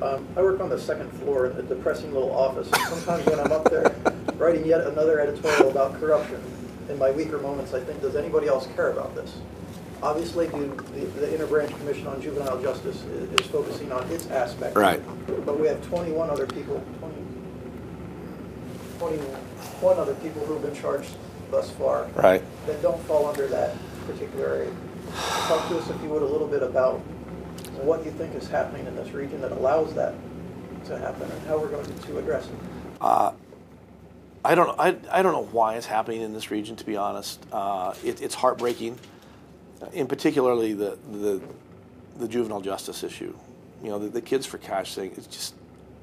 I work on the second floor in a depressing little office. And sometimes when I'm up there writing yet another editorial about corruption, in my weaker moments, I think, does anybody else care about this? Obviously, the Interbranch Commission on Juvenile Justice is focusing on its aspect. Right. But we have 21 other people, 21 other people who have been charged thus far. Right. That don't fall under that particular area. Talk to us, if you would, a little bit about what you think is happening in this region that allows that to happen, and how we're going to address it. I don't know why it's happening in this region, to be honest. It's heartbreaking, in particularly the juvenile justice issue. You know, the kids for cash thing is just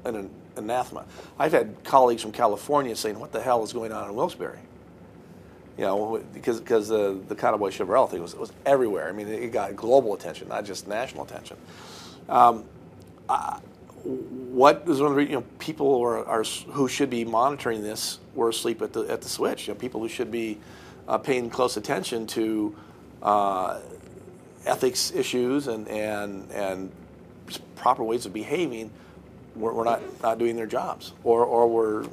an anathema. I've had colleagues from California saying, "What the hell is going on in Wilkes-Barre?" You know, because the Conway Chevrolet thing was everywhere. I mean, it got global attention, not just national attention. What is one of the people who should be monitoring this were asleep at the switch. You know, people who should be paying close attention to ethics issues and proper ways of behaving. We're not doing their jobs, or we're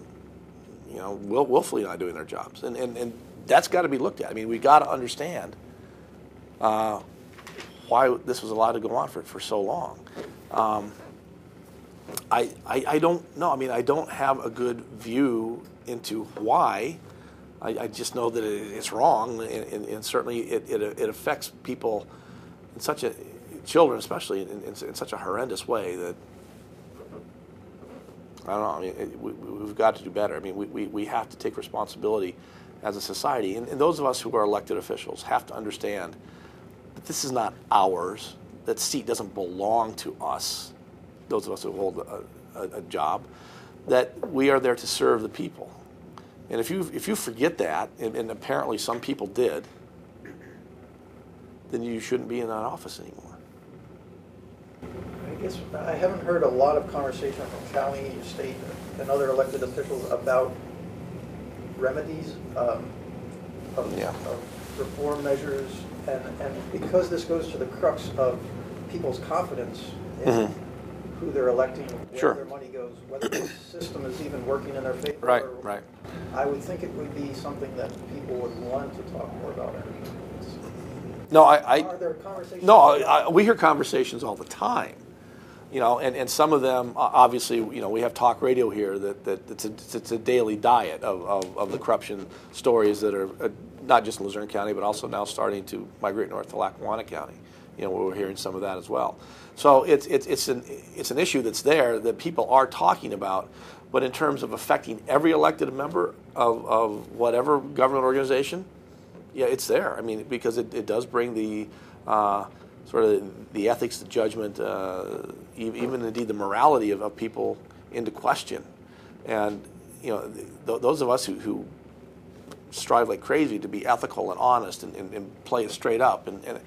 willfully not doing their jobs, and that's got to be looked at. I mean, we got to understand why this was allowed to go on for so long. I don't know. I mean, I don't have a good view into why. I just know that it's wrong, and certainly it affects people in children especially in such a horrendous way that I don't know. I mean, we've got to do better. I mean, we have to take responsibility as a society, and those of us who are elected officials have to understand that this is not ours. That seat doesn't belong to us. Those of us who hold a job, that we are there to serve the people. And if you forget that, and apparently some people did, then you shouldn't be in that office anymore. I guess I haven't heard a lot of conversation from county, state, and other elected officials about remedies, of reform measures, and because this goes to the crux of people's confidence in who they're electing, where their money goes, whether the system is even working in their favor. Right. I would think it would be something that people would want to talk more about. No, Are there conversations? No, we hear conversations all the time. You know, and some of them, obviously, we have talk radio here that it's a daily diet of the corruption stories that are not just in Luzerne County, but also now starting to migrate north to Lackawanna County. You know, we're hearing some of that as well. So it's an issue that's there that people are talking about, but in terms of affecting every elected member of whatever government organization, yeah, it's there. I mean, because it does bring the sort of the ethics, the judgment, even indeed the morality of people into question. And those of us who strive like crazy to be ethical and honest and play it straight up, and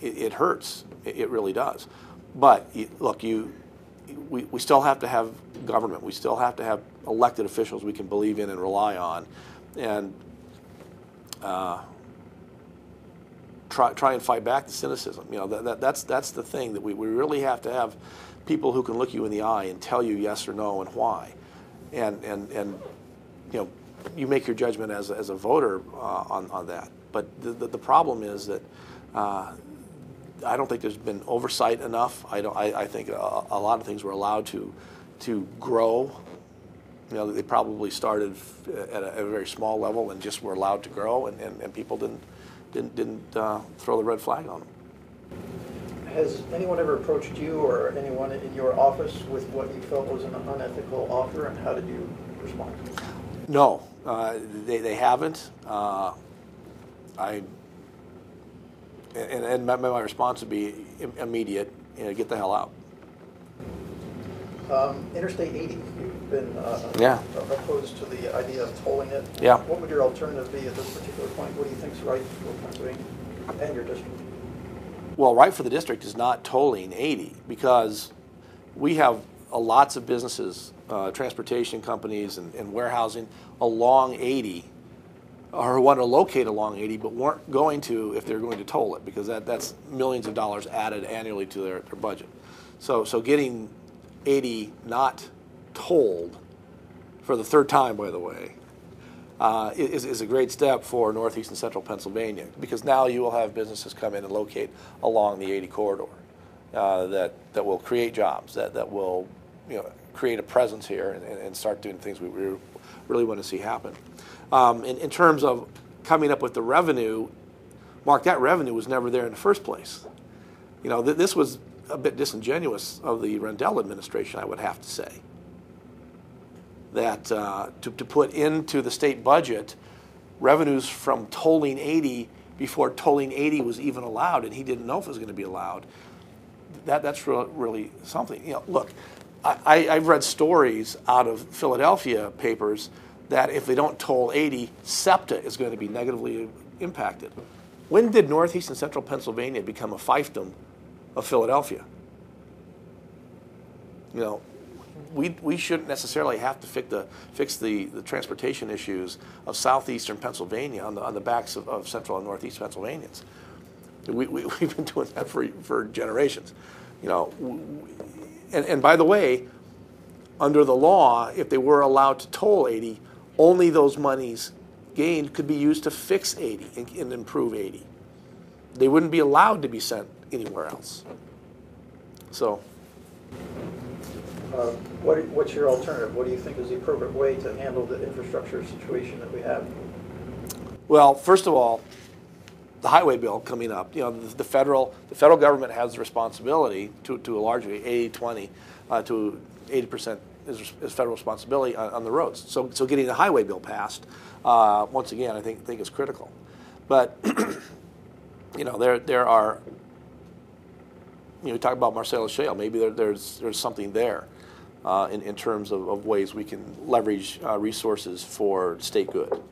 it hurts. It really does. But look, we still have to have government. We still have to have elected officials we can believe in and rely on, and try and fight back the cynicism. That's the thing, that we really have to have people who can look you in the eye and tell you yes or no and why, and you make your judgment as a voter on that. But the problem is that I don't think there's been oversight enough. I think a lot of things were allowed to grow. They probably started at a very small level and just were allowed to grow, and people didn't throw the red flag on them. Has anyone ever approached you or anyone in your office with what you felt was an unethical offer, and how did you respond? No, they haven't. And my response would be immediate. Get the hell out. Interstate 80, you've been opposed to the idea of tolling it. Yeah. What would your alternative be at this particular point? What do you think is right for Pennsylvania and your district? Well, right for the district is not tolling 80, because we have lots of businesses, transportation companies and warehousing along 80, or want to locate along 80, but weren't going to if they're going to toll it, because that's millions of dollars added annually to their budget. So getting 80 not tolled for the third time, by the way, is a great step for Northeast and Central Pennsylvania, because now you will have businesses come in and locate along the 80 corridor that will create jobs, that will create a presence here and start doing things we really want to see happen. In terms of coming up with the revenue, Mark, that revenue was never there in the first place. This was a bit disingenuous of the Rendell administration, I would have to say. That to put into the state budget revenues from tolling 80 before tolling 80 was even allowed, and he didn't know if it was going to be allowed. That's really something. Look, I've read stories out of Philadelphia papers that if they don't toll 80, SEPTA is going to be negatively impacted. When did Northeast and Central Pennsylvania become a fiefdom of Philadelphia? We shouldn't necessarily have to fix the transportation issues of southeastern Pennsylvania on the backs of central and northeast Pennsylvanians. We've been doing that for generations. And by the way, under the law, if they were allowed to toll 80, only those monies gained could be used to fix 80 and improve 80. They wouldn't be allowed to be sent anywhere else. So. What's your alternative? What do you think is the appropriate way to handle the infrastructure situation that we have? Well, first of all, the highway bill coming up. The federal government has the responsibility to a large degree, 80-20, to 80% is federal responsibility on the roads. So getting the highway bill passed, once again, I think is critical. But there are. You talk about Marcellus Shale. Maybe there's something there in terms of ways we can leverage resources for state good.